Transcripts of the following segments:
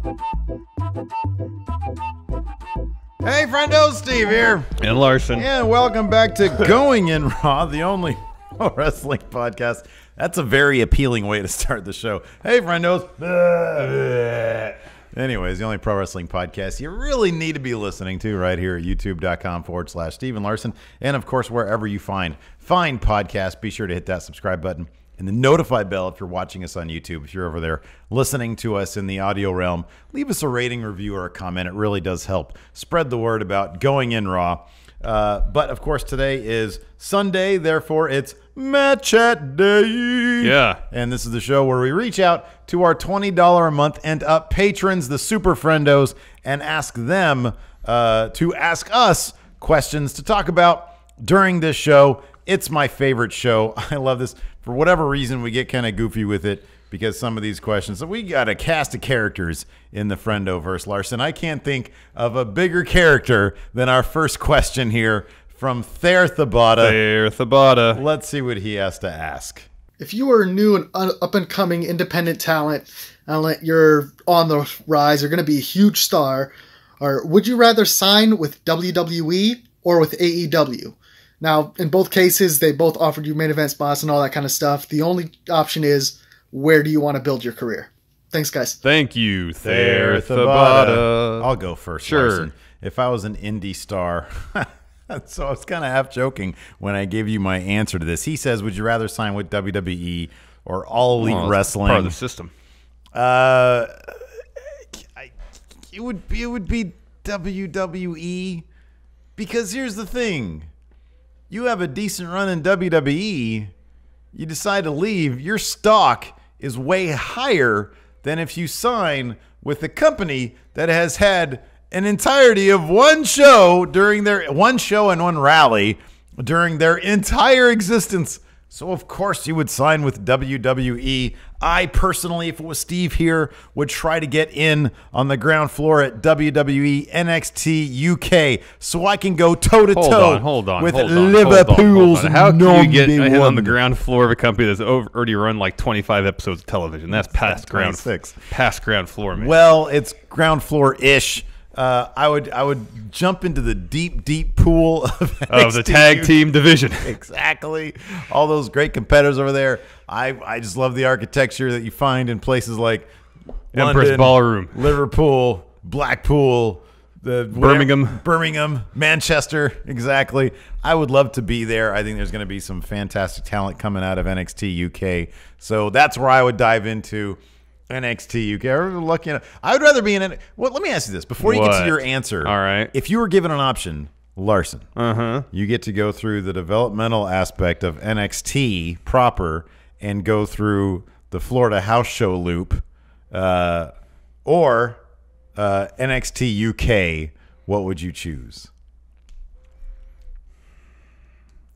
Hey, friendo, Steve here. And Larson. And welcome back to Going in Raw, the only wrestling podcast. That's a very appealing way to start the show. Hey, friendos. Anyways, the only pro wrestling podcast you really need to be listening to right here at youtube.com/Steven Larson. And, of course, wherever you find podcasts, be sure to hit that subscribe button and the notify bell if you're watching us on YouTube. If you're over there listening to us in the audio realm, leave us a rating, review, or a comment. It really does help spread the word about Going in Raw. But, of course, today is Sunday, therefore it's Matchet Day. Yeah. And this is the show where we reach out to our $20 a month and up patrons, the Super Friendos, and ask them to ask us questions to talk about during this show. It's my favorite show. I love this. For whatever reason, we get kind of goofy with it because some of these questions. So we got a cast of characters in the Friendoverse, Larson. I can't think of a bigger character than our first question here from Thayer Thabata. Let's see what he has to ask. If you are new and up-and-coming independent talent, you're on the rise, you're going to be a huge star, or would you rather sign with WWE or with AEW? Now, in both cases, they both offered you main event spots and all that kind of stuff. The only option is, where do you want to build your career? Thanks, guys. Thank you, Thayer Thabata. I'll go first, Sure. Larson. If I was an indie star... So I was kind of half joking when I gave you my answer to this. He says, would you rather sign with WWE or All Elite Wrestling? Part of the system. It would be WWE, because here's the thing. You have a decent run in WWE, you decide to leave, your stock is way higher than if you sign with a company that has had an entirety of one show and one rally during their entire existence. So, of course, you would sign with WWE. I personally, if it was Steve here, would try to get in on the ground floor at WWE NXT UK so I can go toe-to-toe with Liverpool's How can you get in on the ground floor of a company that's already run like 25 episodes of television? That's past ground floor, man. Well, it's ground floor-ish. I would jump into the deep pool of the tag team division. Exactly. All those great competitors over there. I just love the architecture that you find in places like Empress London, Ballroom, Liverpool, Blackpool, Birmingham, Manchester. Exactly. I would love to be there. I think there's going to be some fantastic talent coming out of NXT UK. So that's where I would dive into. NXT UK. Lucky enough. I would rather be in. Well, let me ask you this before you get to your answer. All right. If you were given an option, Larson, you get to go through the developmental aspect of NXT proper and go through the Florida house show loop, or NXT UK. What would you choose?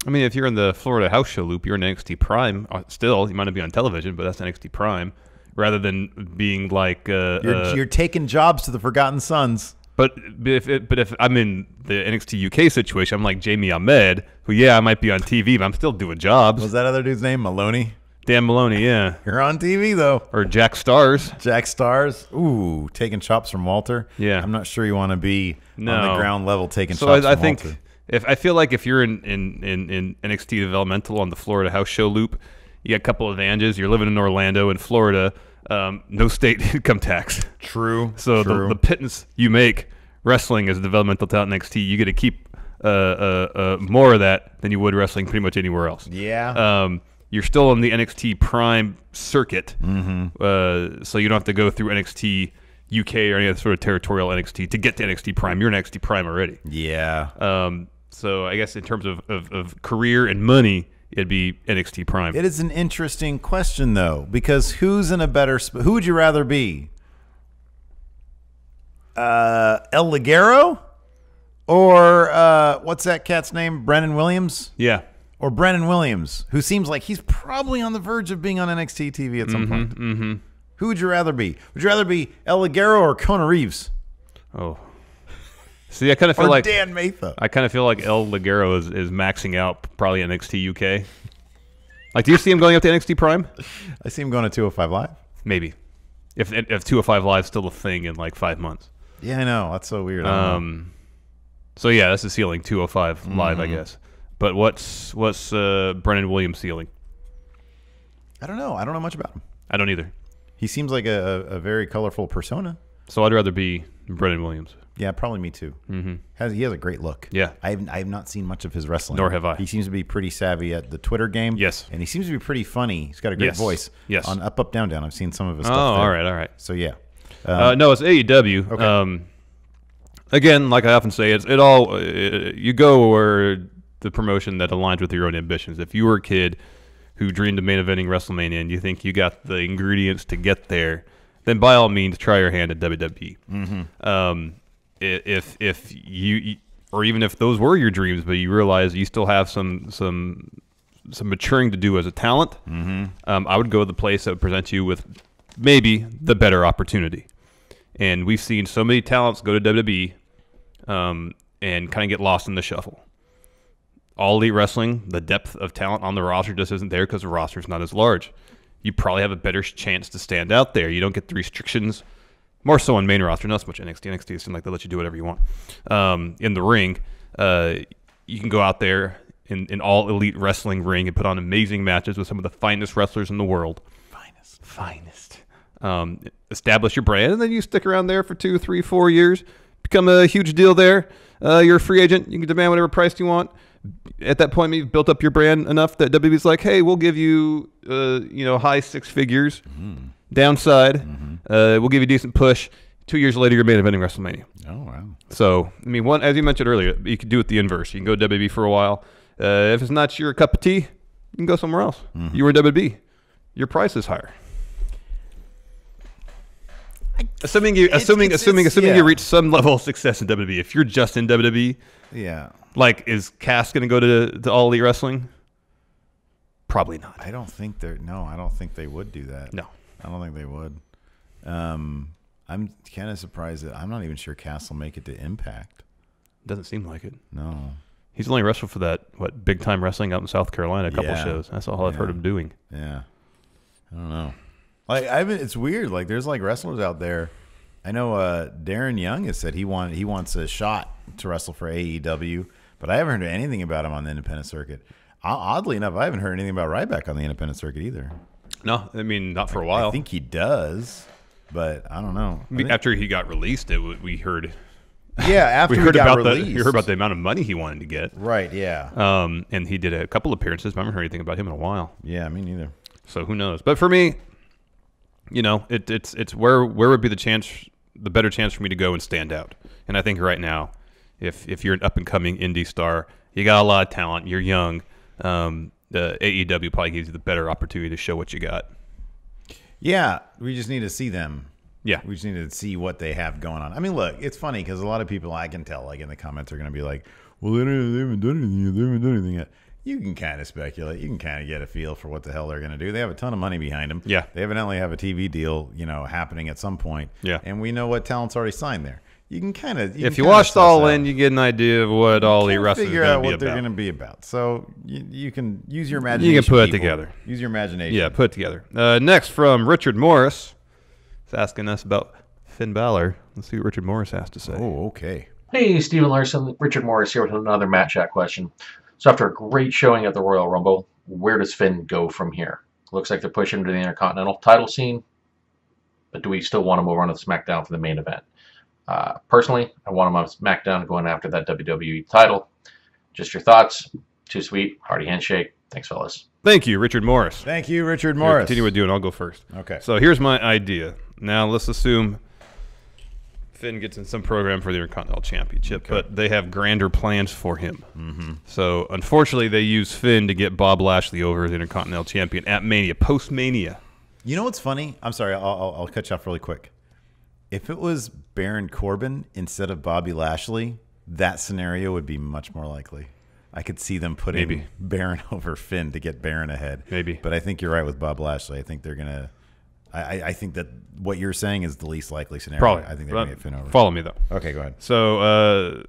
I mean, if you're in the Florida house show loop, you're in NXT Prime. Still, you might not be on television, but that's NXT Prime. Rather than being like you're taking jobs to the Forgotten Sons. But if I'm in the NXT UK situation, I'm like Jamie Ahmed, who I might be on TV, but I'm still doing jobs. Was that other dude's name Maloney? Dan Maloney, yeah. You're on TV though. Or Jack Stars. Jack Stars. Ooh, taking chops from Walter. Yeah. I'm not sure you want to be on the ground level taking chops from I think Walter. I feel like if you're in NXT developmental on the Florida house show loop, you got a couple of advantages. You're living in Orlando, in Florida. No state income tax. True. So the pittance you make wrestling as a developmental talent in NXT, you get to keep more of that than you would wrestling pretty much anywhere else. Yeah. You're still on the NXT Prime circuit, so you don't have to go through NXT UK or any other sort of territorial NXT to get to NXT Prime. You're in NXT Prime already. Yeah. So I guess in terms of career and money, it'd be NXT Prime. It is an interesting question, though, because who's in a better who would you rather be? El Ligero? Or what's that cat's name? Brennan Williams? Yeah. Or Brennan Williams, who seems like he's probably on the verge of being on NXT TV at some point. Who would you rather be? Would you rather be El Ligero or Kona Reeves? Oh. See, I kind of feel like Dan Matha. I kind of feel like El Ligero is maxing out probably NXT UK. Like, do you see him going up to NXT Prime? I see him going to 205 Live. Maybe. If 205 Live's still a thing in like 5 months. Yeah, I know. That's so weird. So yeah, that's the ceiling, 205 Live, I guess. But what's Brennan Williams' ceiling? I don't know. I don't know much about him. I don't either. He seems like a very colorful persona. So I'd rather be Brennan Williams. Yeah, probably me too. Mm-hmm. He has a great look. Yeah. I have not seen much of his wrestling. Nor have I. He seems to be pretty savvy at the Twitter game. Yes. And he seems to be pretty funny. He's got a great voice. Yes. On Up, Up, Down, Down. I've seen some of his stuff there. all right. So, yeah. No, it's AEW. Okay. Again, like I often say, you go where the promotion that aligns with your own ambitions. If you were a kid who dreamed of main eventing WrestleMania and you think you got the ingredients to get there, then by all means try your hand at WWE. Mm-hmm. If you, or even if those were your dreams, but you realize you still have some maturing to do as a talent, I would go to the place that would present you with maybe the better opportunity. And we've seen so many talents go to WWE and kind of get lost in the shuffle. All Elite Wrestling, the depth of talent on the roster just isn't there because the roster's not as large. You probably have a better chance to stand out there. You don't get the restrictions, more so on main roster, not so much NXT. NXT seems like they let you do whatever you want. In the ring, you can go out there in all Elite Wrestling ring and put on amazing matches with some of the finest wrestlers in the world. Finest. Establish your brand, and then you stick around there for 2, 3, 4 years. Become a huge deal there. You're a free agent. You can demand whatever price you want. At that point, you've built up your brand enough that WWE's like, hey, we'll give you, high 6 figures. Downside, we'll give you a decent push. 2 years later, you're main eventing WrestleMania. Oh, wow. So, I mean, as you mentioned earlier, you could do it the inverse. You can go to WWE for a while. If it's not your cup of tea, you can go somewhere else. You were in WWE. Your price is higher. Assuming you reach some level of success in WWE. If you're just in WWE, like, is Cass going to go to All Elite Wrestling? Probably not. I don't think they would do that. No, I don't think they would. I'm kind of surprised that I'm not even sure Cass will make it to Impact. Doesn't seem like it. No, he's only wrestled for that big time wrestling out in South Carolina a couple shows. That's all I've heard him doing. Yeah, I don't know. Like it's weird. Like there's like wrestlers out there. I know Darren Young has said he wants a shot to wrestle for AEW, but I haven't heard anything about him on the independent circuit. Oddly enough, I haven't heard anything about Ryback on the independent circuit either. No, I mean not for a while. I think he does, but I don't know. After he got released, we heard. Yeah, after we heard he got about released. you heard about the amount of money he wanted to get. Right. Yeah. And he did a couple appearances, but I haven't heard anything about him in a while. Yeah, me neither. So who knows? But for me, it's where would be the better chance for me to go and stand out. And I think right now, if you're an up and coming indie star, you got a lot of talent, you're young. The AEW probably gives you the better opportunity to show what you got. Yeah, we just need to see them. Yeah, we just need to see what they have going on. I mean, look, it's funny because a lot of people I can tell, like in the comments, are going to be like, "Well, they haven't done anything. They haven't done anything yet." You can kind of speculate. You can kind of get a feel for what the hell they're going to do. They have a ton of money behind them. Yeah, they evidently have a TV deal, happening at some point. Yeah, and we know what talent's already signed there. You can kind of if you watched All In, you get an idea of what All Elite Wrestling is going to be about. Figure out what they're going to be about. So you can use your imagination. You can put it together. Use your imagination. Yeah, put it together. Next from Richard Morris, he's asking us about Finn Balor. Let's see what Richard Morris has to say. Oh, okay. Hey, Stephen Larson. Richard Morris here with another Match Chat question. So after a great showing at the Royal Rumble, where does Finn go from here? Looks like they're pushing him to the Intercontinental title scene, but do we still want him over on the SmackDown for the main event? Personally, I want him on SmackDown going after that WWE title. Just your thoughts. Too sweet. Hearty handshake. Thanks, fellas. Thank you, Richard Morris. Thank you, Richard Morris. Continue with you, and I'll go first. Okay. So here's my idea. Now let's assume Finn gets in some program for the Intercontinental Championship, but they have grander plans for him. Mm-hmm. So unfortunately, they use Finn to get Bob Lashley over as Intercontinental Champion at Mania, post-Mania. You know what's funny? I'm sorry, I'll cut you off really quick. If it was Baron Corbin instead of Bobby Lashley, that scenario would be much more likely. I could see them putting Baron over Finn to get Baron ahead. Maybe. But I think you're right with Bob Lashley. I think they're going to... I think that what you're saying is the least likely scenario. Probably. I think they're going to get Finn over. Follow me, though. Okay, go ahead. So,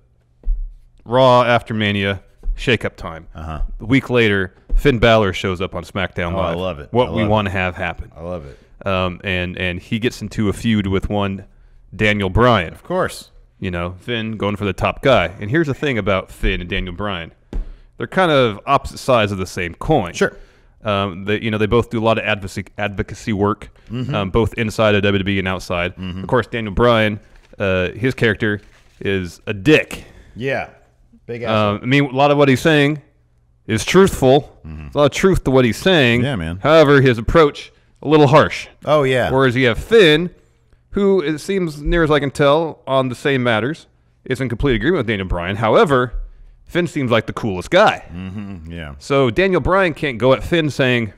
Raw after Mania, shake-up time. Uh-huh. A week later, Finn Balor shows up on SmackDown Live. I love it. What we want to have happen. I love it. and he gets into a feud with one Daniel Bryan. Of course. You know, Finn going for the top guy. And here's the thing about Finn and Daniel Bryan. They're kind of opposite sides of the same coin. Sure. They both do a lot of advocacy work, both inside of WWE and outside. Of course, Daniel Bryan, his character is a dick. Yeah. Big ass. I mean, a lot of what he's saying is truthful. There's a lot of truth to what he's saying. Yeah, man. However, his approach, a little harsh. Oh, yeah. Whereas you have Finn, who it seems, near as I can tell, on the same matters, is in complete agreement with Daniel Bryan. However, Finn seems like the coolest guy. Yeah. So Daniel Bryan can't go at Finn saying,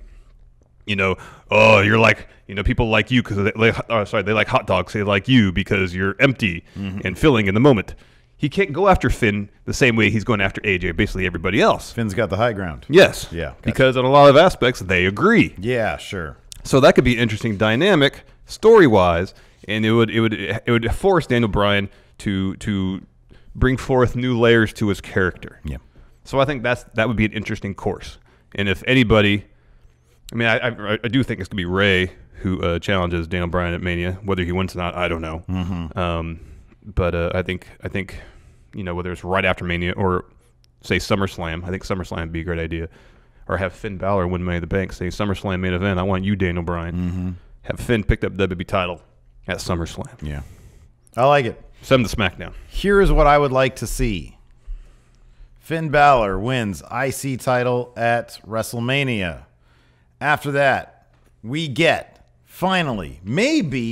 oh, you're like, people like you because they like hot dogs. They like you because you're empty and filling in the moment. He can't go after Finn the same way he's going after AJ, basically everybody else. Finn's got the high ground. Yes. Yeah. Gotcha. Because on a lot of aspects, they agree. Yeah, sure. So that could be an interesting dynamic story-wise, and it would force Daniel Bryan to bring forth new layers to his character. Yeah. So I think that would be an interesting course. And if anybody, I mean, I do think it's gonna be Ray who challenges Daniel Bryan at Mania. Whether he wins or not, I don't know. But I think whether it's right after Mania or say SummerSlam, I think SummerSlam would be a great idea. Or have Finn Balor win Money in the Bank. Say SummerSlam main event. I want you, Daniel Bryan. Have Finn pick up the WWE title at SummerSlam. Yeah. I like it. Send him to SmackDown. Here's what I would like to see. Finn Balor wins IC title at WrestleMania. After that, we get, finally, maybe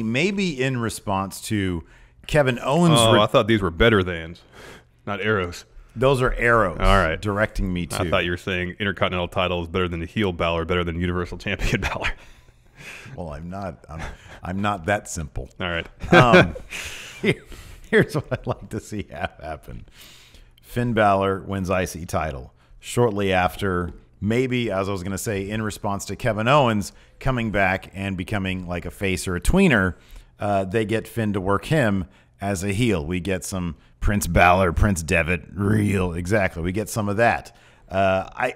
in response to Kevin Owens. I thought these were better thans, not arrows. Those are arrows. All right. Directing me to. I thought you were saying Intercontinental title is better than the heel Balor, better than Universal Champion Balor. Well, I'm not that simple. All right. Here's what I'd like to see happen. Finn Balor wins IC title. Shortly after, maybe, as I was going to say, in response to Kevin Owens coming back and becoming like a face or a tweener, they get Finn to work him as a heel. We get some Prince Balor, Prince Devitt, real, exactly. We get some of that. I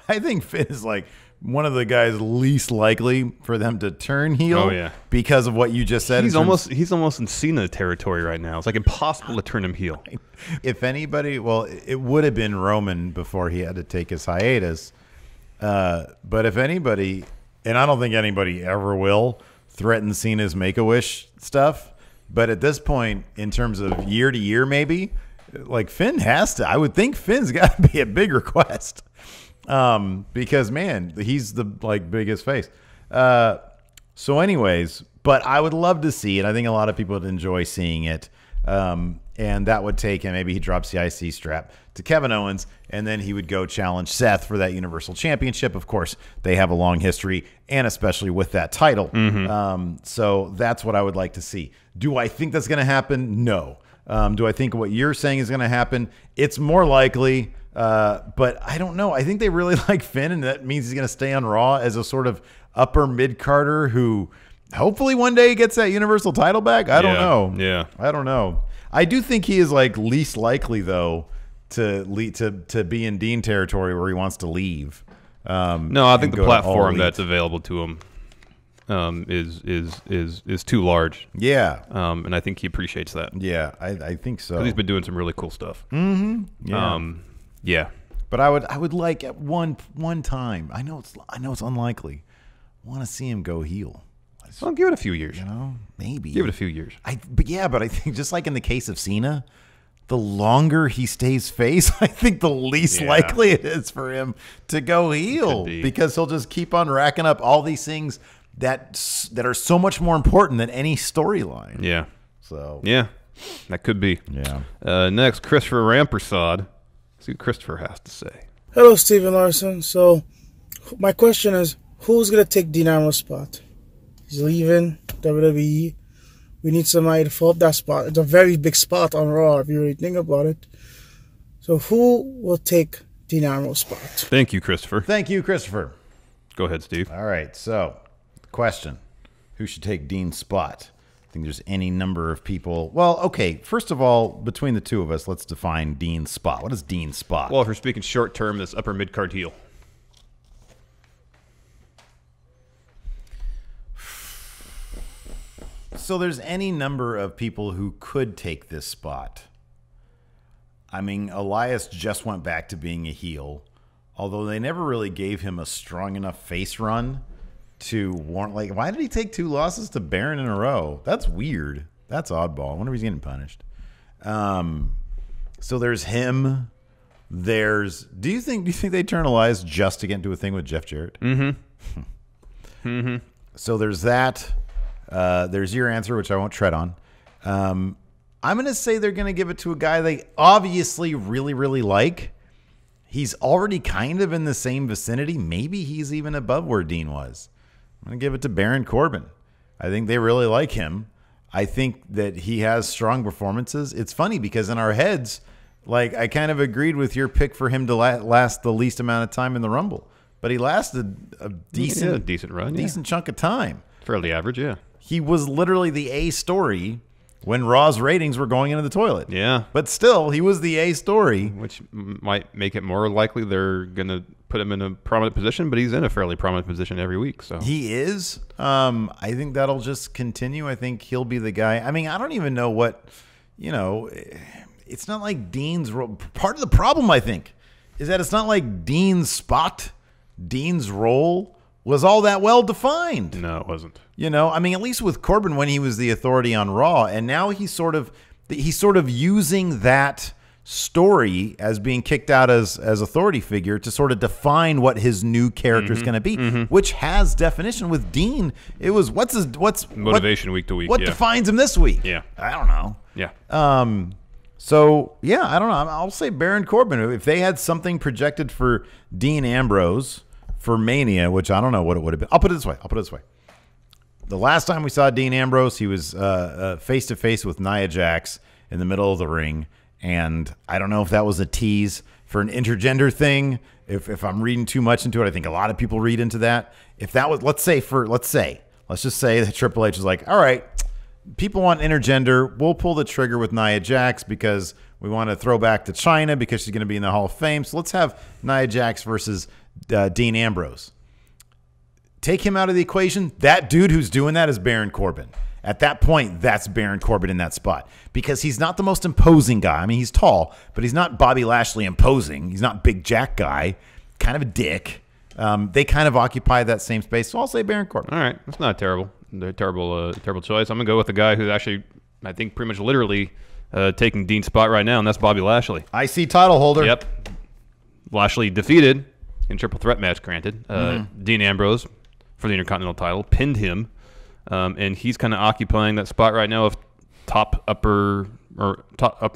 think Finn is like one of the guys least likely for them to turn heel. Oh, yeah. Because of what you just said. He's almost in Cena territory right now. It's like impossible to turn him heel. If anybody, well, it would have been Roman before he had to take his hiatus. But if anybody, and I don't think anybody ever will, threaten Cena's Make-A-Wish stuff. But at this point, in terms of year to year, maybe, like Finn has to. I would think Finn's got to be a big request. Because man, he's the biggest face. So anyways, but I would love to see it. I think a lot of people would enjoy seeing it. And that would take him, maybe he drops the IC strap to Kevin Owens, and then he would go challenge Seth for that Universal Championship. Of course, they have a long history, and especially with that title. So that's what I would like to see. Do I think that's going to happen? No. Do I think what you're saying is going to happen? It's more likely. But I don't know. I think they really like Finn, and that means he's going to stay on Raw as a sort of upper mid-carder who hopefully one day gets that Universal title back. I don't know. Yeah. I don't know. I do think he is least likely though to be in Dean territory where he wants to leave. No, I think the platform that's available to him is too large. Yeah. And I think he appreciates that. Yeah, I think so. He's been doing some really cool stuff. Yeah. Yeah. But I would like at one time. I know it's unlikely. Want to see him go heel. Well, give it a few years. Maybe. Give it a few years. But I think just like in the case of Cena, the longer he stays face, I think the least likely it is for him to go heel because he'll just keep on racking up all these things that are so much more important than any storyline. Yeah. So yeah, that could be. Yeah. Next, Christopher Ramprasad. See what Christopher has to say. Hello, Stephen Larson. So, my question is, who's going to take Dean Ambrose' spot? He's leaving WWE. We need somebody to fill up that spot. It's a very big spot on Raw, if you really think about it. So, who will take Dean Ambrose' spot? Thank you, Christopher. Thank you, Christopher. Go ahead, Steve. All right. So, question: who should take Dean's spot? I think there's any number of people. Well, okay. First of all, between the two of us, let's define Dean's spot. What is Dean's spot? Well, if we're speaking short term, that's upper mid card heel. So there's any number of people who could take this spot. I mean, Elias just went back to being a heel, although they never really gave him a strong enough face run to warrant. Like, why did he take 2 losses to Baron in a row? That's weird. That's oddball. I wonder if he's getting punished. So there's him. Do you think they turn Elias just to get into a thing with Jeff Jarrett? So there's that. There's your answer, which I won't tread on. I'm going to say they're going to give it to a guy they obviously really, really like. He's already kind of in the same vicinity. Maybe he's even above where Dean was. I'm going to give it to Baron Corbin. I think they really like him. I think that he has strong performances. It's funny because in our heads, like, I kind of agreed with your pick for him to last the least amount of time in the Rumble. But he lasted a decent run, decent chunk of time. Fairly average, yeah. He was literally the A story when Raw's ratings were going into the toilet. Yeah. But still, he was the A story. Which might make it more likely they're going to put him in a prominent position, but he's in a fairly prominent position every week. So he is. I think that'll just continue. I think he'll be the guy. I mean, I don't even know what, it's not like Dean's role. Part of the problem, I think, is that it's not like Dean's spot, Dean's role was all that well defined. No, it wasn't. I mean, at least with Corbin when he was the authority on Raw, and now he's sort of using that story as being kicked out as authority figure to sort of define what his new character is going to be, which has definition. With Dean, it was what's motivation week to week. What defines him this week? Yeah, I don't know. Yeah. So yeah, I don't know. I'll say Baron Corbin. If they had something projected for Dean Ambrose for Mania, which I don't know what it would have been. I'll put it this way. The last time we saw Dean Ambrose, he was face to face with Nia Jax in the middle of the ring. And I don't know if that was a tease for an intergender thing. If I'm reading too much into it, I think a lot of people read into that. If that was, let's just say that Triple H is like, all right, people want intergender. We'll pull the trigger with Nia Jax because we want to throw back to China because she's going to be in the Hall of Fame. So let's have Nia Jax versus Dean Ambrose. Take him out of the equation. That dude who's doing that is Baron Corbin. At that point, that's Baron Corbin in that spot because he's not the most imposing guy. I mean, he's tall, but he's not Bobby Lashley imposing. He's not Big Jack guy, kind of a dick. They kind of occupy that same space, so I'll say Baron Corbin. All right, that's not terrible. Terrible choice. I'm gonna go with the guy who's actually, I think, pretty much literally taking Dean's spot right now, and that's Bobby Lashley. IC title holder. Yep. Lashley defeated in triple threat match, granted. Dean Ambrose for the Intercontinental title, pinned him. And he's kind of occupying that spot right now of top upper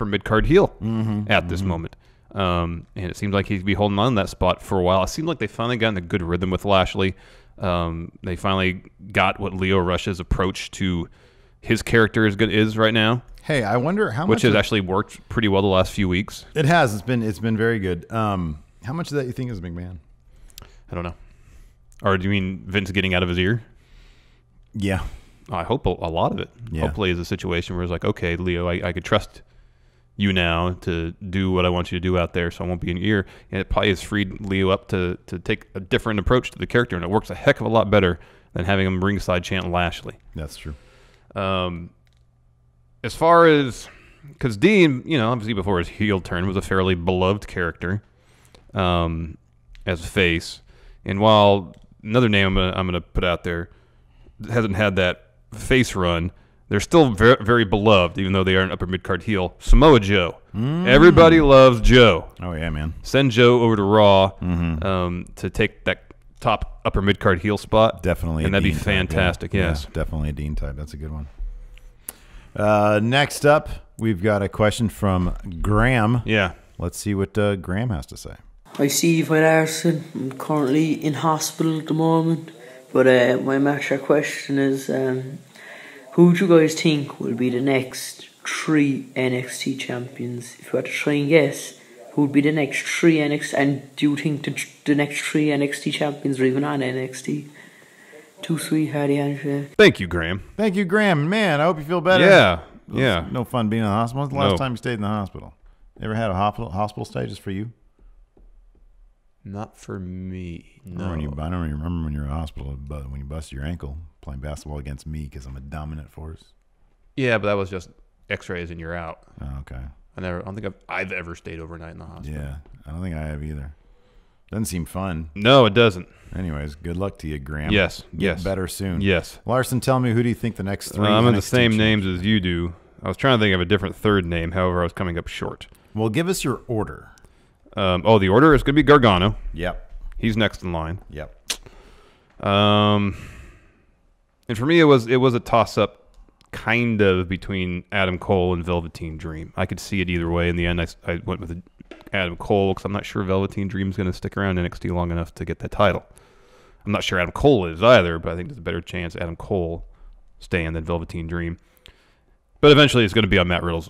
mid card heel at this moment. And it seems like he'd be holding on to that spot for a while. It seemed like they finally got in a good rhythm with Lashley. They finally got what Leo Rush's approach to his character is right now. Hey, I wonder how much, which has actually worked pretty well the last few weeks. It has. It's been very good. How much of that you think is McMahon? I don't know. Or do you mean Vince getting out of his ear? Yeah. I hope a lot of it. Yeah. Hopefully it's a situation where it's like, okay, Leo, I could trust you now to do what I want you to do out there, so I won't be in your ear. And it probably has freed Leo up to take a different approach to the character, and it works a heck of a lot better than having him ringside chant Lashley. That's true. As far as, because Dean, obviously before his heel turn was a fairly beloved character as a face. And while another name I'm gonna put out there hasn't had that face run, they're still very, very beloved, even though they are an upper mid-card heel. Samoa Joe. Everybody loves Joe. Oh, yeah, man. Send Joe over to Raw to take that top upper mid-card heel spot. Definitely. And that'd be fantastic, yes. Yeah, definitely a Dean type. That's a good one. Next up, we've got a question from Graham. Yeah. Let's see what Graham has to say. Hi Steve, hi Larson. I'm currently in hospital at the moment, but my matchup question is, who do you guys think will be the next 3 NXT champions? If you had to try and guess, who would be the next 3 NXT, and do you think the next 3 NXT champions are even on NXT? Too sweet, Hardy Anshay. Thank you, Graham. Thank you, Graham. Man, I hope you feel better. Yeah. No fun being in the hospital. When's the last time you stayed in the hospital? You ever had a hospital stay just for you? Not for me. No. I don't even remember when you were in the hospital, but when you busted your ankle playing basketball against me because I'm a dominant force. Yeah, but that was just X-rays and you're out. Oh, okay. I don't think I've ever stayed overnight in the hospital. Yeah, I don't think I have either. Doesn't seem fun. No, it doesn't. Anyways, good luck to you, Graham. Yes, Get yes. better soon. Yes. Larson, tell me, who do you think the next 3 I'm in the NXT same champions- names as you do. I was trying to think of a different third name. However, I was coming up short. Well, give us your order. The order is going to be Gargano. Yep. He's next in line. Yep. And for me, it was a toss-up kind of between Adam Cole and Velveteen Dream. I could see it either way. In the end, I went with Adam Cole because I'm not sure Velveteen Dream's going to stick around NXT long enough to get that title. I'm not sure Adam Cole is either, but I think there's a better chance Adam Cole staying than Velveteen Dream. But eventually, it's going to be on Matt Riddle's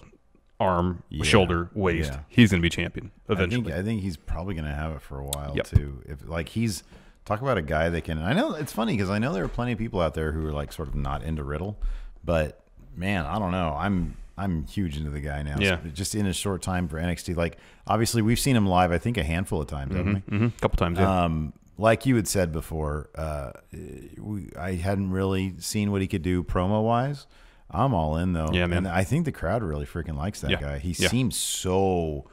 arm, shoulder, waist. Yeah. He's going to be champion eventually. I think he's probably going to have it for a while Yep. too. If he's talk about a guy that can. I know it's funny because I know there are plenty of people out there who are like sort of not into Riddle, but man, I don't know. I'm huge into the guy now. Yeah. So just in a short time for NXT. Like obviously we've seen him live. I think a handful of times, haven't we? A couple times. Yeah. Like you had said before, I hadn't really seen what he could do promo wise. I'm all in though. Yeah, man. And I think the crowd really freaking likes that guy. He seems so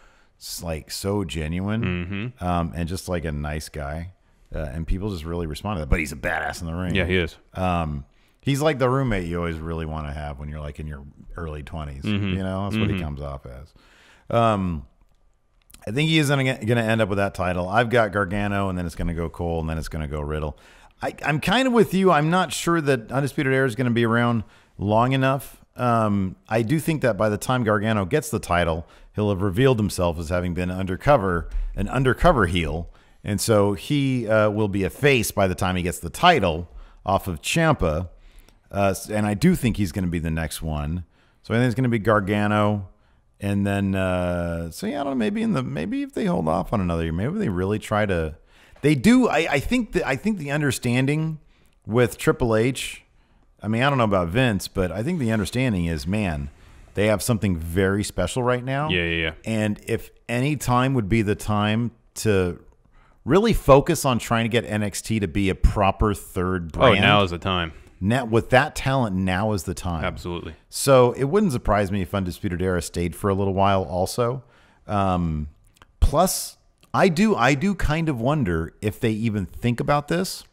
genuine, and just like a nice guy, and people just really respond to that. But he's a badass in the ring. Yeah, he is. He's like the roommate you always really want to have when you're like in your early 20s. You know, that's what he comes off as. I think he is going to end up with that title. I've got Gargano, and then it's going to go Cole, and then it's going to go Riddle. I'm kind of with you. I'm not sure that Undisputed Era is going to be around long enough. I do think that by the time Gargano gets the title, he'll have revealed himself as having been an undercover heel. And so he will be a face by the time he gets the title off of Ciampa. And I do think he's going to be the next one. So I think it's going to be Gargano. And then, I don't know, maybe if they hold off on another year, maybe they really try to, they do. I think the understanding with Triple H, I mean, I don't know about Vince, but I think the understanding is, man, they have something very special right now. Yeah. And if any time would be the time to really focus on trying to get NXT to be a proper third brand. Oh, now is the time. Now, with that talent, now is the time. Absolutely. So it wouldn't surprise me if Undisputed Era stayed for a little while also. Plus, I do kind of wonder if they even think about this.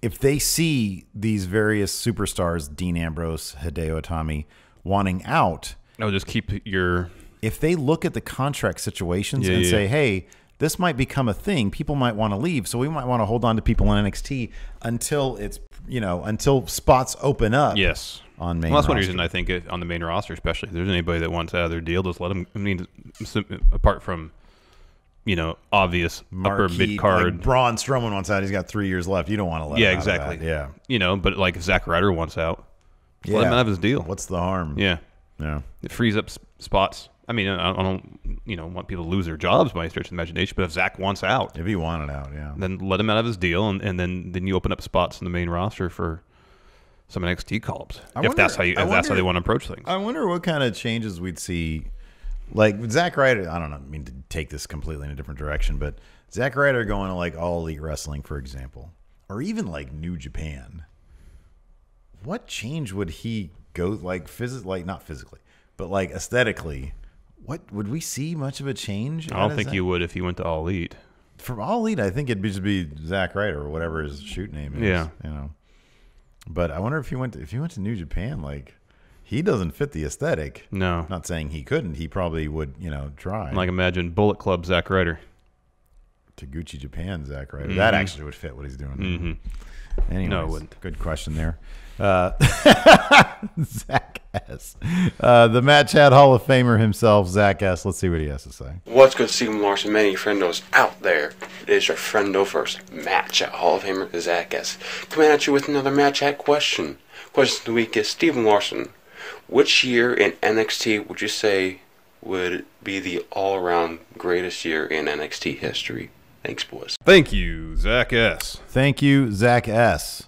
If they see these various superstars, Dean Ambrose, Hideo Itami, wanting out. No, just keep your... If they look at the contract situations and say, hey, this might become a thing, people might want to leave, so we might want to hold on to people in NXT until it's, until spots open up. Yes. On main Well, that's one roster. reason I think on the main roster, especially, if there's anybody that wants out of their deal, just let them. I mean, apart from, obvious upper mid card. Like Braun Strowman wants out. He's got 3 years left. You don't want to let him out of exactly. that. Yeah. But like if Zack Ryder wants out, let him out of his deal. What's the harm? Yeah. Yeah. It frees up spots. I mean, I don't, want people to lose their jobs by any stretch of the imagination. But if Zack wants out, If he wanted out, yeah. then let him out of his deal, and then you open up spots in the main roster for some NXT call-ups. If that's how they want to approach things. I wonder what kind of changes we'd see. Like with Zack Ryder, I don't know, I mean to take this completely in a different direction, but Zack Ryder going to like All Elite Wrestling, for example, or even like New Japan. What change would he go like not physically, but like aesthetically? What would we see much of a change? I don't think you would if he went to All Elite. From All Elite, I think it'd just be Zack Ryder or whatever his shoot name is. Yeah. But I wonder if he went to New Japan, like he doesn't fit the aesthetic. No. Not saying he couldn't. He probably would, try. Like imagine Bullet Club Zack Ryder. Taguchi Japan, Zack Ryder. That actually would fit what he's doing. Mm-hmm. Anyways, No, it wouldn't. Good question there. Zach S. The Matt Chat Hall of Famer himself, Zach S. Let's see what he has to say. What's good, Stephen Larson? Many friendos out there. It is your friendo first, Matt Chat Hall of Famer, Zack S. Coming at you with another Matt Chat question. Question of the week is, Stephen Larson, which year in NXT would you say would be the all-around greatest year in NXT history? Thanks, boys. Thank you, Zach S. Thank you, Zach S.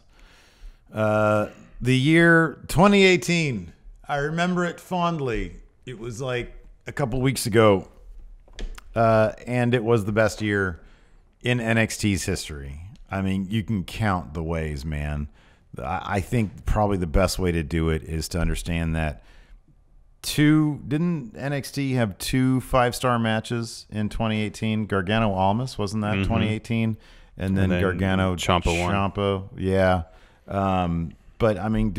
The year 2018. I remember it fondly. It was like a couple weeks ago, and it was the best year in NXT's history. I mean, you can count the ways, man, I think probably the best way to do it is to understand that didn't NXT have 2 5-star matches in 2018? Gargano Almas, wasn't that 2018? And then Gargano Ciampa. Yeah. But I mean,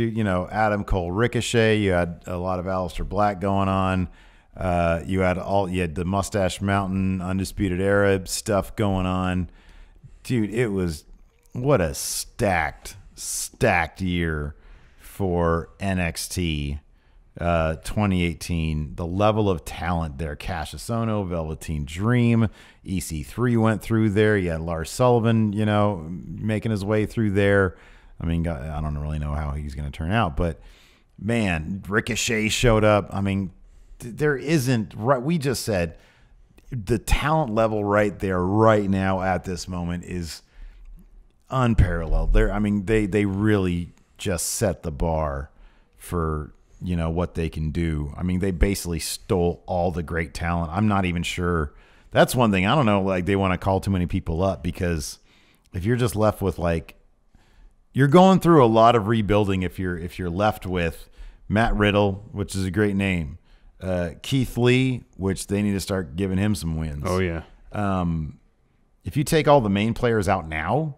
Adam Cole Ricochet, you had a lot of Aleister Black going on. You had the Mustache Mountain Undisputed Era stuff going on. Dude, it was what a stacked year for NXT 2018. The level of talent there. Cassius Ohno, Velveteen Dream, EC3 went through there. You had Lars Sullivan, making his way through there. I mean, I don't really know how he's going to turn out, but man, Ricochet showed up. I mean, there isn't, right? We just said the talent level right there, right now at this moment is unparalleled. They really just set the bar for, what they can do. I mean, they basically stole all the great talent. I'm not even sure. That's one thing. I don't know, like they want to call too many people up, because if you're just left with you're going through a lot of rebuilding if you're left with Matt Riddle, which is a great name, Keith Lee, which they need to start giving him some wins. Oh yeah. If you take all the main players out now,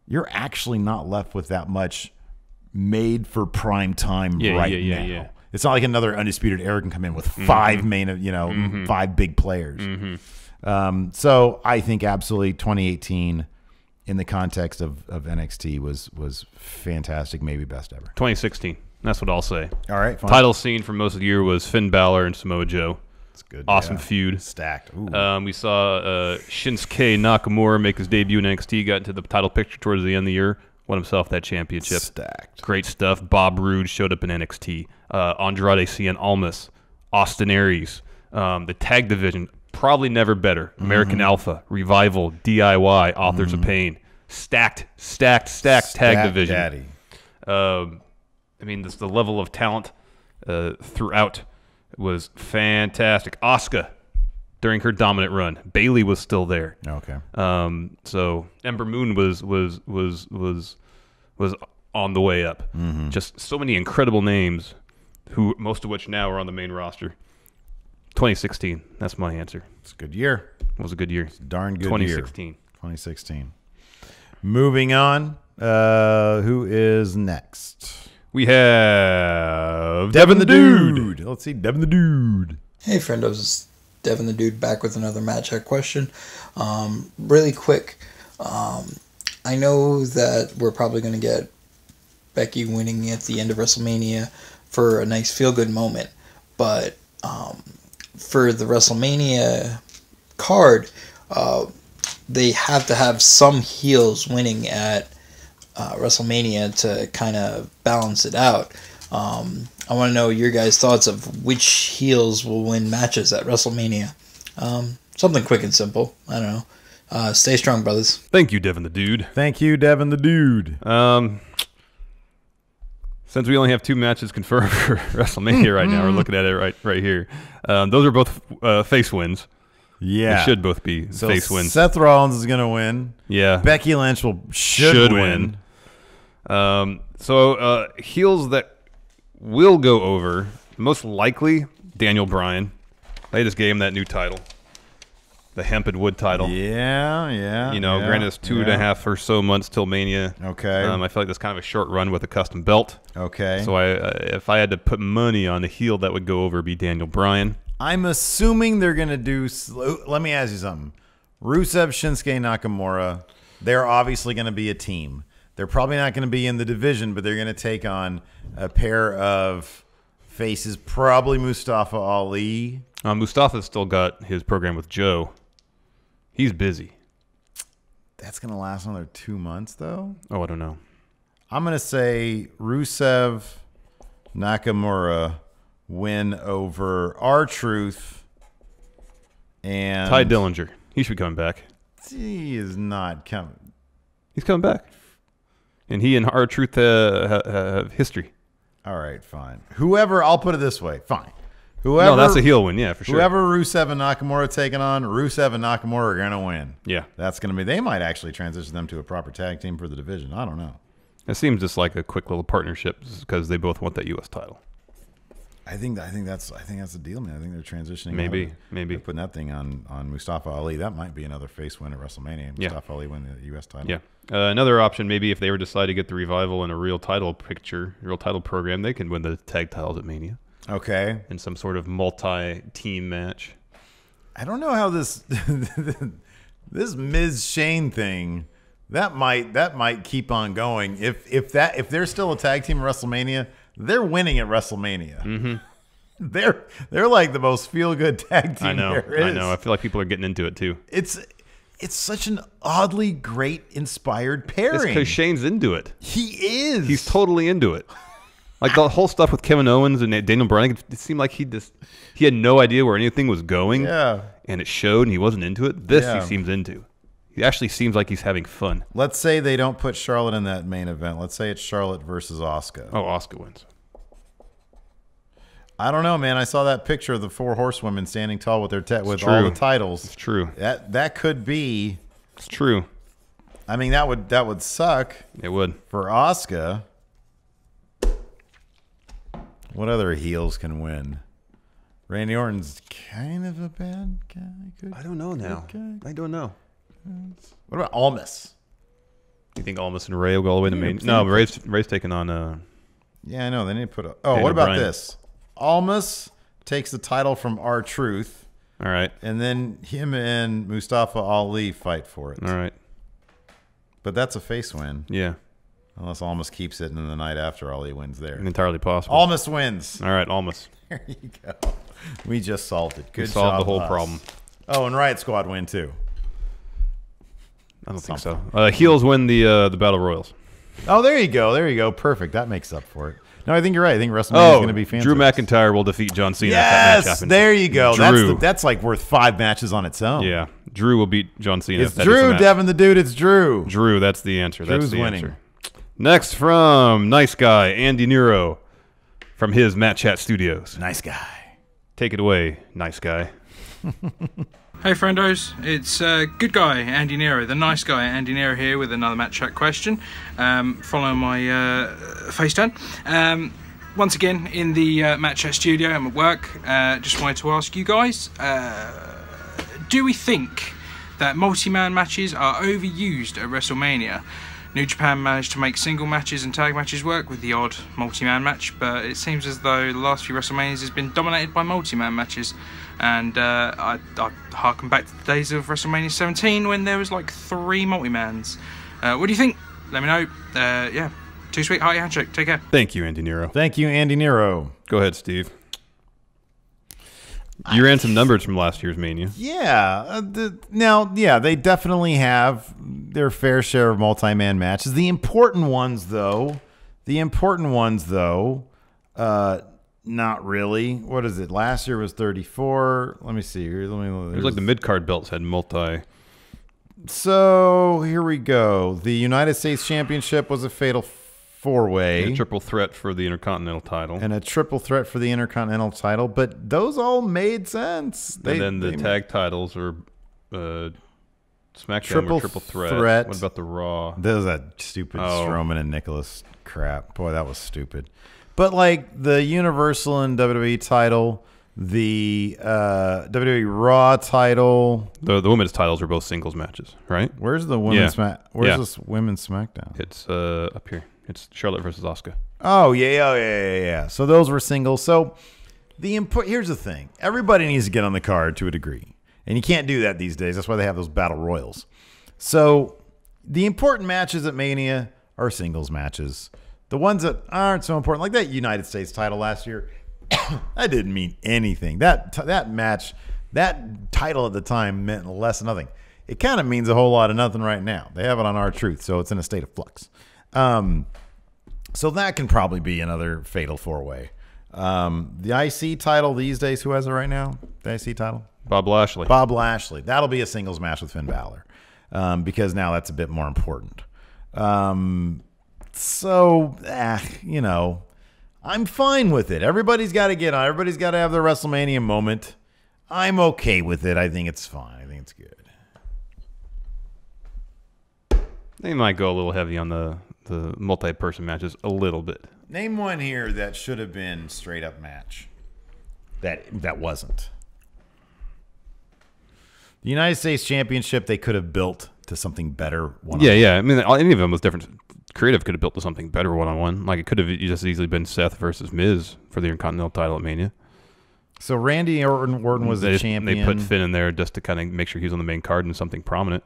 you're actually not left with that much made for prime time now. Yeah. It's not like another Undisputed Era can come in with 5 main, 5 big players. So I think absolutely 2018 in the context of NXT was fantastic, maybe best ever. 2016. That's what I'll say. All right, fine. Title scene for most of the year was Finn Balor and Samoa Joe. That's good. Awesome feud. Stacked. We saw Shinsuke Nakamura make his debut in NXT, got into the title picture towards the end of the year, won himself that championship. Stacked. Great stuff. Bob Roode showed up in NXT. Andrade Cien Almas, Austin Aries, the tag division, probably never better. American Alpha, Revival, DIY, Authors of Pain. Stacked tag division. Daddy. I mean, the level of talent throughout was fantastic. Asuka during her dominant run. Bayley was still there. Okay. So Ember Moon was on the way up. Just so many incredible names, who most of which now are on the main roster. 2016. That's my answer. It's a good year. It was a good year. It's a darn good 2016. year. 2016. Moving on. Who is next? We have Devin the Dude. Let's see, Devin the Dude. Hey, friendos. It's Devin the Dude back with another match check question. Really quick. I know that we're probably going to get Becky winning at the end of WrestleMania for a nice feel-good moment. But for the WrestleMania card, they have to have some heels winning at WrestleMania to kind of balance it out. I want to know your guys' thoughts of which heels will win matches at WrestleMania. Something quick and simple. I don't know. Stay strong, brothers. Thank you, Devin the Dude. Thank you, Devin the Dude. Since we only have 2 matches confirmed for WrestleMania right now, we're looking at it right here. Those are both face wins. Yeah. They should both be face wins. Seth Rollins is going to win. Yeah. Becky Lynch should win. So heels that will go over, most likely Daniel Bryan. They just gave him that new title, the Hemp and Wood title. Yeah. Granted it's 2.5 or so months till Mania. Okay. I feel like that's kind of a short run with a custom belt. Okay. So if I had to put money on the heel that would go over, it'd be Daniel Bryan. I'm assuming they're going to do... Let me ask you something. Rusev, Shinsuke, Nakamura, they're obviously going to be a team. They're probably not going to be in the division, but they're going to take on a pair of faces, probably Mustafa Ali. Mustafa's still got his program with Joe. He's busy. That's going to last another 2 months, though? Oh, I don't know. I'm going to say Rusev, Nakamura win over R-Truth and... Ty Dillinger. He should be coming back. He is not coming. He's coming back. And he and R-Truth have history. All right, fine. Whoever, I'll put it this way. Fine. Whoever, no, that's a heel win, yeah, for sure. Whoever Rusev and Nakamura taking on, Rusev and Nakamura are going to win. Yeah. That's going to be... They might actually transition them to a proper tag team for the division. I don't know. It seems just like a quick little partnership because they both want that U.S. title. I think that's the deal, man. I think they're transitioning. Maybe they're putting that thing on Mustafa Ali. That might be another face win at WrestleMania. Mustafa Ali win the U.S. title. Yeah. Another option, maybe if they were decide to get the Revival in a real title picture, real title program, they can win the tag titles at Mania. Okay. In some sort of multi-team match. I don't know how this this Miz Shane thing that might keep on going. If they're still a tag team at WrestleMania. They're winning at WrestleMania. Mm-hmm. They're like the most feel good tag team there is. I know. I feel like people are getting into it too. It's such an oddly great inspired pairing. It's because Shane's into it. He is. He's totally into it. Like the whole stuff with Kevin Owens and Daniel Bryan, it seemed like he had no idea where anything was going. Yeah. And it showed, and he wasn't into it. He seems into. He actually seems like he's having fun. Let's say they don't put Charlotte in that main event. Let's say it's Charlotte versus Asuka. Oh, Asuka wins. I don't know, man. I saw that picture of the 4 horsewomen standing tall with their all the titles. It's true. That could be. It's true. I mean, that would suck. It would for Asuka. What other heels can win? Randy Orton's kind of a bad guy. I don't know now. I don't know. What about Almas? You think Almas and Ray will go all the way to Mania? No, Ray's taking on. Yeah, I know. They need to put. What about this? Almas takes the title from R-Truth. All right. And then him and Mustafa Ali fight for it. All right. But that's a face win. Yeah. Unless Almas keeps it, and then the night after Ali wins there. Entirely possible. Almas wins. All right, Almas. There you go. We just solved it. Good job. Solved the whole problem. Oh, and Riot Squad win too. I don't think so. Heels win the Battle Royals. Oh, there you go. There you go. Perfect. That makes up for it. No, I think you're right. I think WrestleMania is going to be fantastic. Drew McIntyre will defeat John Cena. Yes, if that match happens. There you go. Drew. That's like worth 5 matches on its own. Yeah, Drew will beat John Cena. It's Drew, Devin the Dude. It's Drew. Drew, that's the answer. Drew's that's the winning. Answer. Next from Nice Guy, Andy Nero from his Matt Chat Studios. Nice Guy. Take it away, Nice Guy. Hey friendos, it's good guy Andy Nero, the nice guy Andy Nero here with another Match Chat question. Following my face turn. Once again in the Match Chat studio, I'm at work. Just wanted to ask you guys, do we think that multi-man matches are overused at WrestleMania? New Japan managed to make single matches and tag matches work with the odd multi-man match, but it seems as though the last few WrestleManias has been dominated by multi-man matches. And I harken back to the days of WrestleMania 17 when there was like 3 multi-mans. What do you think? Let me know. Yeah, too sweet, hearty handshake. Take care. Thank you, Andy Nero. Thank you, Andy Nero. Go ahead, Steve. You ran some numbers from last year's Mania. Yeah. They definitely have their fair share of multi-man matches. The important ones, though, not really. What is it? Last year was 34. Let me see. It was like the mid-card belts had multi. So here we go. The United States Championship was a fatal 4-way. And a triple threat for the Intercontinental title. And a triple threat for the Intercontinental title. But those all made sense. And then the tag titles are SmackDown were triple threat. What about the Raw? That was that stupid Strowman and Nicholas crap. Boy, that was stupid. But like the Universal and WWE title, the WWE Raw title, the women's titles are both singles matches, right? Where's the women's this women's SmackDown? It's up here. It's Charlotte versus Asuka. Oh yeah. So those were singles. So here's the thing: everybody needs to get on the card to a degree, and you can't do that these days. That's why they have those battle royals. So the important matches at Mania are singles matches. The ones that aren't so important, like that United States title last year, that didn't mean anything. That match, that title at the time meant less than nothing. It kind of means a whole lot of nothing right now. They have it on R-Truth, so it's in a state of flux. So that can probably be another fatal 4-way. The IC title these days, who has it right now? The IC title? Bob Lashley. Bob Lashley. That'll be a singles match with Finn Balor, because now that's a bit more important. So, I'm fine with it. Everybody's got to get on. Everybody's got to have their WrestleMania moment. I'm okay with it. I think it's fine. I think it's good. They might go a little heavy on the the multi-person matches a little bit. Name one here that should have been straight up match. That wasn't. The United States Championship they could have built to something better. Yeah. I mean, any of them was different. Creative could have built to something better one-on-one. Like it could have just easily been Seth versus Miz for the Intercontinental title at Mania. So Randy Orton was the champion. They put Finn in there just to kind of make sure he was on the main card and something prominent.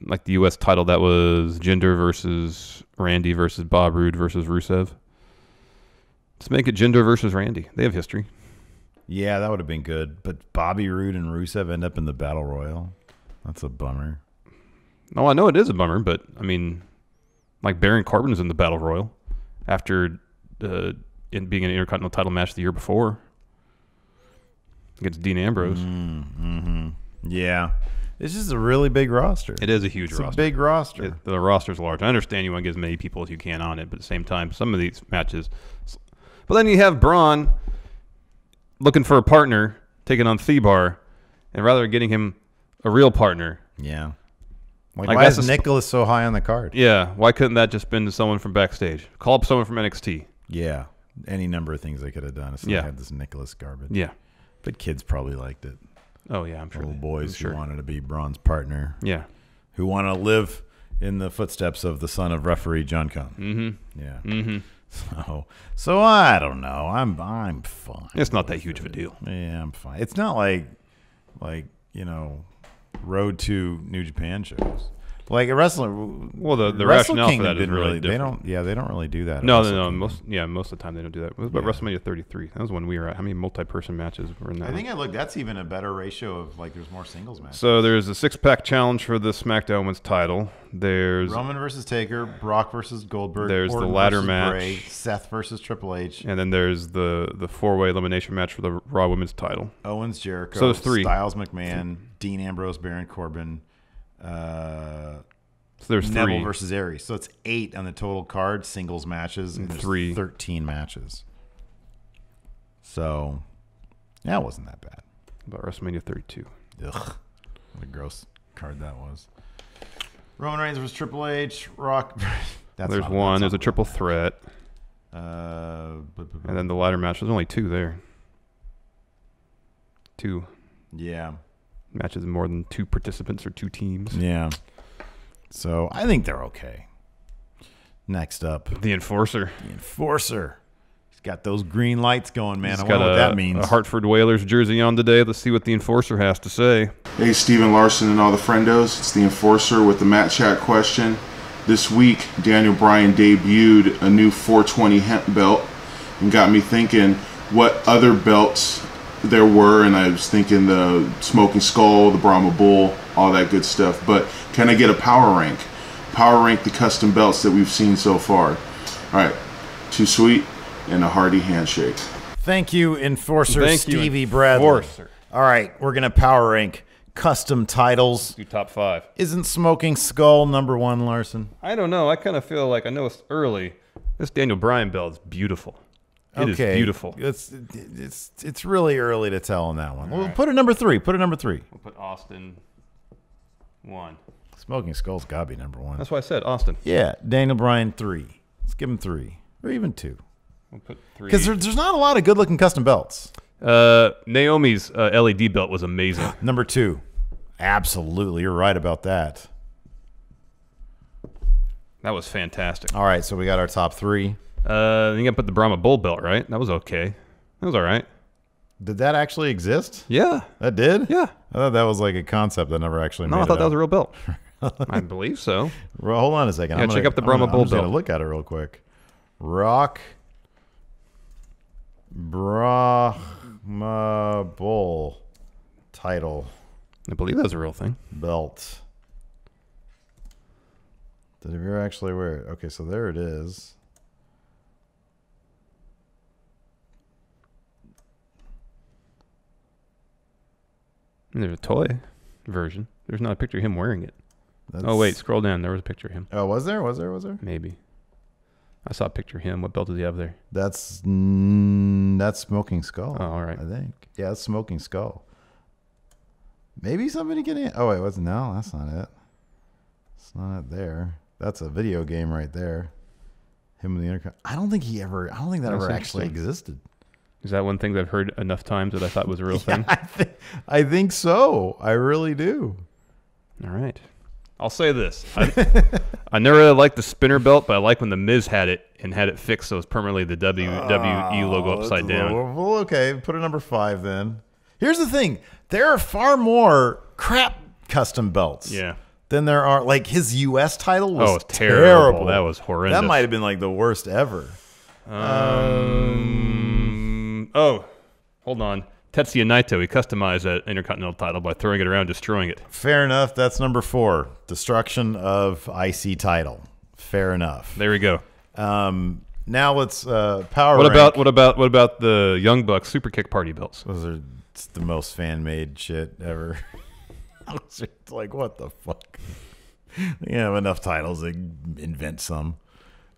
Like the U.S. title, that was Jinder versus Randy versus Bob Roode versus Rusev. Let's make it Jinder versus Randy. They have history. Yeah, that would have been good. But Bobby Roode and Rusev end up in the Battle Royal. That's a bummer. No, I know it is a bummer, but I mean, like Baron Corbin is in the Battle Royal after in being an Intercontinental title match the year before against Dean Ambrose. Yeah. It's just a really big roster. It is a huge roster. It's a big roster. The roster's large. I understand you want to get as many people as you can on it, but at the same time, some of these matches. But then you have Braun looking for a partner, taking on Thebar, and rather than getting him a real partner. Yeah. Like why is Nicholas so high on the card? Yeah. Why couldn't that just been someone from backstage? Call up someone from NXT. Yeah. Any number of things they could have done if they had this Nicholas garbage. Yeah. But kids probably liked it. Oh, yeah, I'm sure. Little boys who wanted to be Braun's partner. Yeah. Who want to live in the footsteps of the son of referee John Cone. Yeah. So I don't know. I'm fine. It's not that huge of a deal. Yeah, I'm fine. It's not like Road to New Japan shows. Like a wrestler. Well, the rationale for that is didn't really different. They don't really do that. No. Most of the time they don't do that. It was about WrestleMania 33. That was when we were at. How many multi-person matches were in that? I think I looked. That's even a better ratio of there's more singles matches. So there's a 6-pack challenge for the SmackDown Women's title. There's Roman versus Taker, Brock versus Goldberg. There's Orton the ladder versus match, Bray, Seth versus Triple H, and then there's the 4-way elimination match for the Raw Women's title. Owens, Jericho, so there's 3. Styles, McMahon, Dean Ambrose, Baron Corbin. So there's Neville 3 versus Aries. So it's 8 on the total card, singles matches, and 13 matches. So that wasn't that bad. About WrestleMania 32. Ugh, what a gross card that was. Roman Reigns versus Triple H. Rock. There's one. There's a triple threat. And then the ladder match. There's only 2 there. 2. Yeah. Matches more than 2 participants or 2 teams. Yeah. So I think they're okay. Next up, the Enforcer. The Enforcer. He's got those green lights going, man. He's I wonder what that means. A Hartford Whalers jersey on today. Let's see what the Enforcer has to say. Hey, Steven Larson and all the friendos. It's the Enforcer with the Matt Chat question. This week, Daniel Bryan debuted a new 420 hemp belt and got me thinking what other belts there were, and I was thinking the Smoking Skull, the Brahma Bull, all that good stuff. But can I get a power rank? Power rank the custom belts that we've seen so far. All right, too sweet and a hearty handshake. Thank you, Enforcer Stevie Bradley. All right, we're going to power rank custom titles. Do top 5. Isn't Smoking Skull number 1, Larson? I don't know. I kind of feel like, I know it's early. This Daniel Bryan belt is beautiful. It is beautiful. It's really early to tell on that one. We'll put it number 3. Put it number 3. We'll put Austin 1. Smoking Skull's got to be number 1. That's why I said Austin. Yeah, Daniel Bryan 3. Let's give him 3 or even 2. We'll put 3 because there's not a lot of good looking custom belts. Naomi's LED belt was amazing. Number 2. Absolutely, you're right about that. That was fantastic. All right, so we got our top 3. You got to put the Brahma Bull belt, right? That was okay. That was all right. Did that actually exist? Yeah. That did? Yeah. I thought that was like a concept that never actually made it. No, I thought that out. was a real belt. I believe so. Well, hold on a second. Yeah, check up the Brahma Bull belt. I'm belt. going to look at it real quick. Brahma Bull title. I believe that's a real thing. Belt. Did you ever actually wear it? Okay, so there it is. There's a toy version. There's not a picture of him wearing it. Oh, wait. Scroll down. There was a picture of him. Oh, was there? Was there? Maybe. I saw a picture of him. What belt does he have there? That's Smoking Skull. Oh, all right. I think. Yeah, that's Smoking Skull. Maybe somebody getting it. Oh, wait. No, that's not it. It's not it there. That's a video game right there. Him and the Intercontinental. I don't think that ever actually existed. Is that one thing that I've heard enough times that I thought was a real thing? I think so. I really do. All right. I'll say this. I never really liked the spinner belt, but I like when The Miz had it and had it fixed so it's permanently the WWE logo upside down. Well, okay. Put a number 5 then. Here's the thing. There are far more crap custom belts. Yeah. Than there are. Like his U.S. title was terrible. That was horrendous. That might have been like the worst ever. Hold on. Tetsuya Naito, he customized that Intercontinental title by throwing it around, destroying it. Fair enough. That's number 4. Destruction of IC title. Fair enough. There we go. Now let's power What rank. about the Young Bucks Super Kick Party belts? Those are the most fan-made shit ever. It's like, what the fuck? They have enough titles to invent some.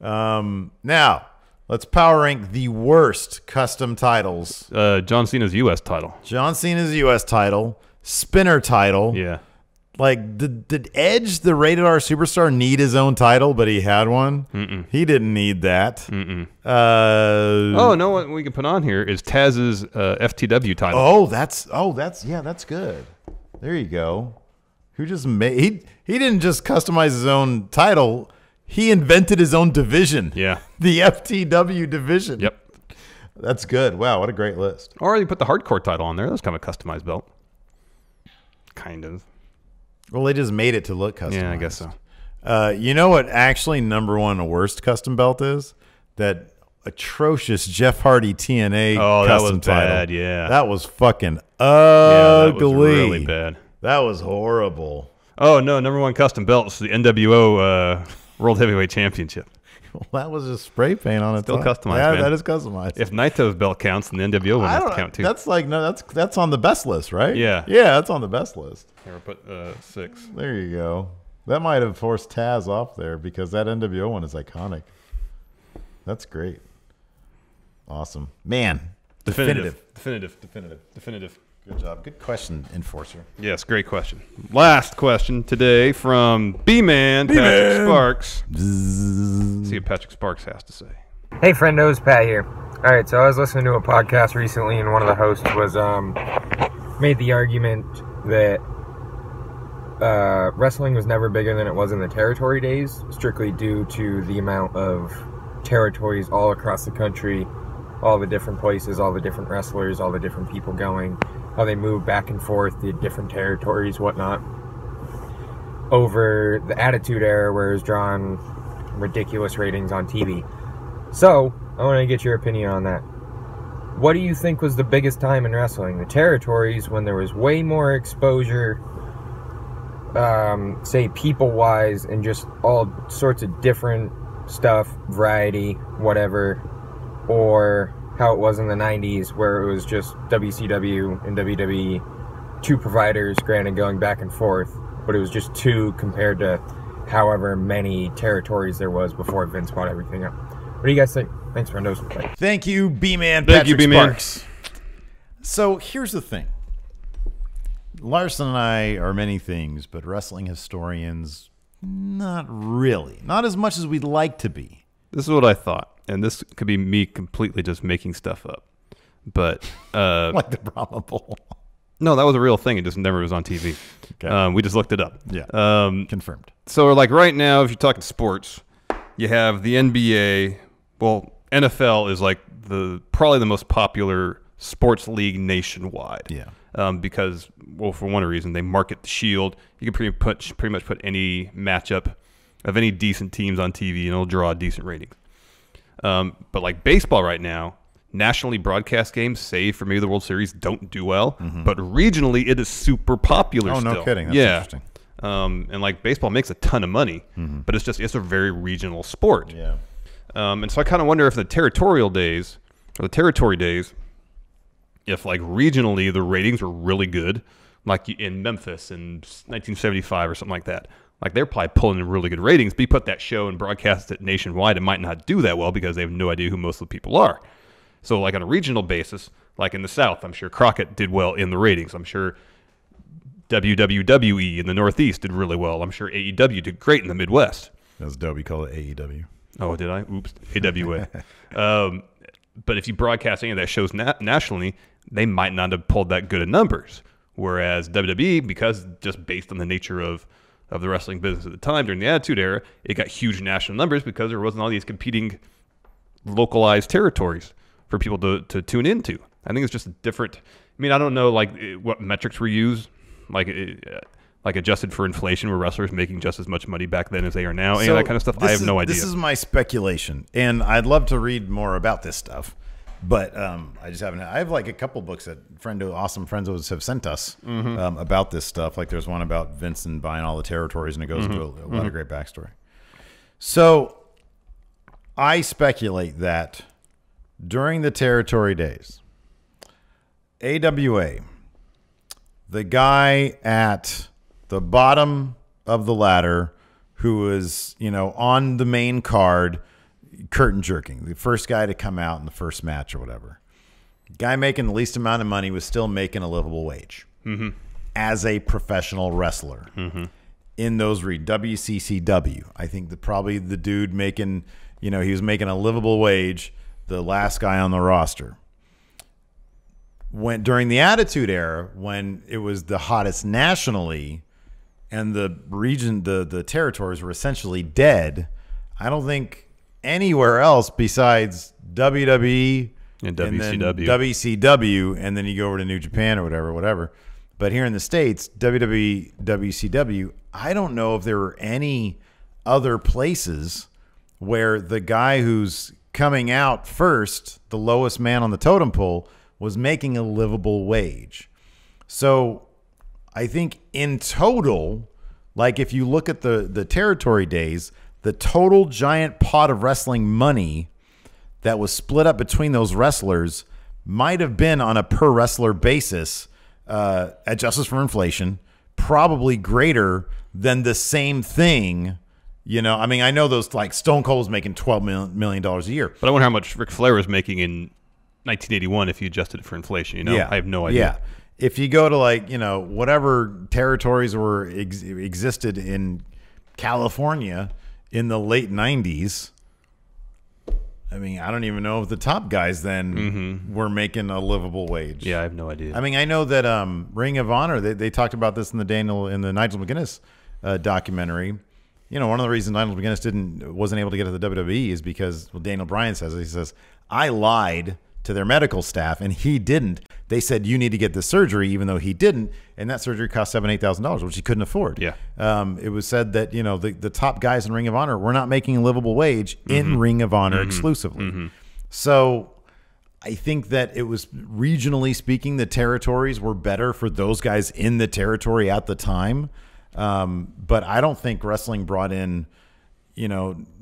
Now, let's power rank the worst custom titles. John Cena's U.S. title. John Cena's U.S. title. Spinner title. Yeah. Like, did Edge, the Rated R Superstar, need his own title, but he had one? Mm-mm. He didn't need that. Mm-mm. No, what we can put on here is Taz's FTW title. That's good. There you go. Who just made he didn't just customize his own title. He invented his own division. Yeah. The FTW division. Yep. That's good. Wow, what a great list. Or you put the hardcore title on there. That's kind of a customized belt. Kind of. Well, they just made it to look customized. Yeah, I guess so. You know what actually number 1 worst custom belt is? That atrocious Jeff Hardy TNA custom title. Bad, yeah. That was fucking ugly. Yeah, that was really bad. That was horrible. Oh, no, number 1 custom belt is the NWO World Heavyweight Championship. Well, that was just spray paint on it. Still customized, Yeah, man. that is customized. If Naito's belt counts, then the NWO one has to count too. That's like that's on the best list, right? Yeah. Yeah, that's on the best list. Here, we'll put 6. There you go. That might have forced Taz off there because that NWO one is iconic. That's great. Awesome. Man. Definitive. Good job. Good question, Enforcer. Yes, great question. Last question today from B-Man, Patrick Sparks. See what Patrick Sparks has to say. Hey, friendos, Pat here. All right, so I was listening to a podcast recently, and one of the hosts was made the argument that wrestling was never bigger than it was in the territory days, strictly due to the amount of territories all across the country, all the different places, all the different wrestlers, all the different people going, how they move back and forth, the different territories, whatnot, over the Attitude Era, where it was drawing ridiculous ratings on TV. So, I want to get your opinion on that. What do you think was the biggest time in wrestling? The territories, when there was way more exposure, say people-wise, and just all sorts of different stuff, variety, whatever, or how it was in the 90s, where it was just WCW and WWE, 2 providers, granted going back and forth, but it was just 2 compared to however many territories there was before Vince bought everything up. What do you guys think? Thanks, friendos. Bye. Thank you, B-Man. Thank you, B-Man. Sparks. So here's the thing. Larson and I are many things, but wrestling historians, not really. Not as much as we'd like to be. This is what I thought, and this could be me completely just making stuff up. But like the Brahma Bull. No, that was a real thing. It just never was on TV. Okay. We just looked it up. Yeah. Confirmed. So, like right now, if you're talking sports, you have the NBA. Well, NFL is like probably the most popular sports league nationwide. Yeah. Because, well, for one reason, they market the Shield. You can pretty much put any matchup of any decent teams on TV, and it'll draw decent ratings. But like baseball right now, nationally broadcast games, save for maybe the World Series, don't do well. Mm-hmm. But regionally, it is super popular still. Oh, no kidding. That's interesting. And like baseball makes a ton of money, but it's a very regional sport. Yeah. And so I kind of wonder if the territory days, if like regionally the ratings were really good, like in Memphis in 1975 or something like that. Like they're probably pulling in really good ratings, but you put that show and broadcast it nationwide, it might not do that well because they have no idea who most of the people are. So like on a regional basis, like in the South, I'm sure Crockett did well in the ratings. I'm sure WWE in the Northeast did really well. I'm sure AEW did great in the Midwest. That was dope. You call it AEW. Oh, did I? Oops. AWA. But if you broadcast any of that shows nationally, they might not have pulled that good of numbers. Whereas WWE, because just based on the nature of the wrestling business at the time during the Attitude Era, it got huge national numbers because there wasn't all these competing localized territories for people to tune into. I think it's just a different. I mean, I don't know what metrics were used, like adjusted for inflation, were wrestlers making just as much money back then as they are now? Any of that kind of stuff? I have no idea. This is my speculation, and I'd love to read more about this stuff, but I just haven't. I have like a couple books that awesome friendos have sent us about this stuff. Like there's one about Vincent buying all the territories, and it goes into a lot of great backstory. So I speculate that during the territory days, AWA, the guy at the bottom of the ladder who was, on the main card, curtain jerking, the first guy to come out in the first match or whatever. Guy making the least amount of money was still making a livable wage as a professional wrestler in those WCCW. I think probably the dude making, he was making a livable wage, the last guy on the roster. During the Attitude Era, when it was the hottest nationally and the region, the territories were essentially dead, I don't think anywhere else besides WWE and WCW. WCW, and then you go over to New Japan or whatever. But here in the States, WWE, WCW, I don't know if there were any other places where the guy who's coming out first, the lowest man on the totem pole, was making a livable wage. So I think in total, like if you look at the territory days, the total giant pot of wrestling money that was split up between those wrestlers might have been on a per wrestler basis, adjusted for inflation, probably greater than the same thing. I mean, I know those, like Stone Cold was making $12 million a year. But I wonder how much Ric Flair was making in 1981 if you adjusted it for inflation. I have no idea. Yeah. If you go to whatever territories existed in California in the late 90s, I mean, I don't even know if the top guys then were making a livable wage. Yeah, I have no idea. I mean, I know that Ring of Honor, they talked about this in the Nigel McGuinness documentary. One of the reasons Nigel McGuinness wasn't able to get to the WWE is because, Daniel Bryan says, he says, I lied to their medical staff and he didn't. They said, you need to get the surgery, even though he didn't. And that surgery cost $7,000-8,000, which he couldn't afford. Yeah. It was said that, the top guys in Ring of Honor were not making a livable wage in Ring of Honor exclusively. So I think that it was, regionally speaking, the territories were better for those guys in the territory at the time. But I don't think wrestling brought in,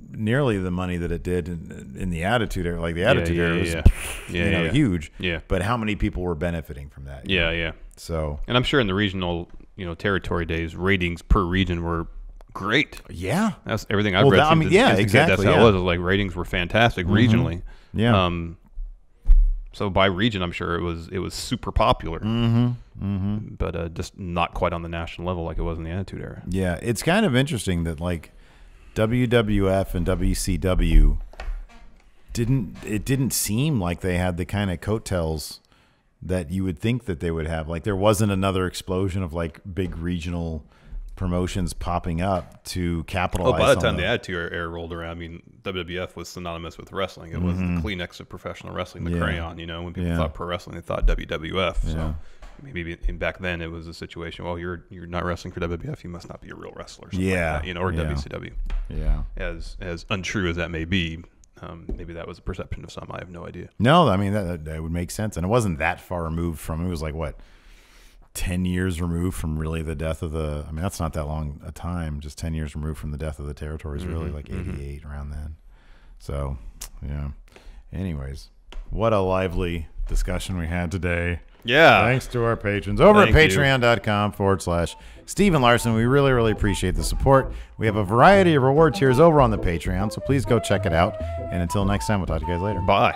nearly the money that it did in the Attitude Era. Like the Attitude Era was huge. Yeah. But how many people were benefiting from that? Yeah. So, and I'm sure in the regional, territory days, ratings per region were great. Yeah. That's everything I've read. Exactly. That's how it was. Like ratings were fantastic regionally. Yeah. So by region, I'm sure it was super popular. But just not quite on the national level like it was in the Attitude Era. Yeah. It's kind of interesting that like WWF and WCW didn't seem like they had the kind of coattails that you would think that they would have. Like there wasn't another explosion of like big regional promotions popping up to capitalize on. By the time the Attitude Era rolled around, I mean, WWF was synonymous with wrestling. It was the Kleenex of professional wrestling, the crayon, when people thought pro wrestling, they thought WWF. So maybe back then it was a situation, well, you're not wrestling for WWF, you must not be a real wrestler. Like that, or WCW. Yeah. As untrue as that may be, maybe that was a perception of some. I have no idea. No, I mean, that would make sense. And it wasn't that far removed from, it was like, what, 10 years removed from really the death of I mean, that's not that long a time, just 10 years removed from the death of the territories, really, like 88 around then. So, yeah. Anyways, what a lively discussion we had today. Yeah. Thanks to our patrons over at patreon.com/Steven Larson. We really, really appreciate the support. We have a variety of reward tiers over on the Patreon, so please go check it out. And until next time, we'll talk to you guys later. Bye.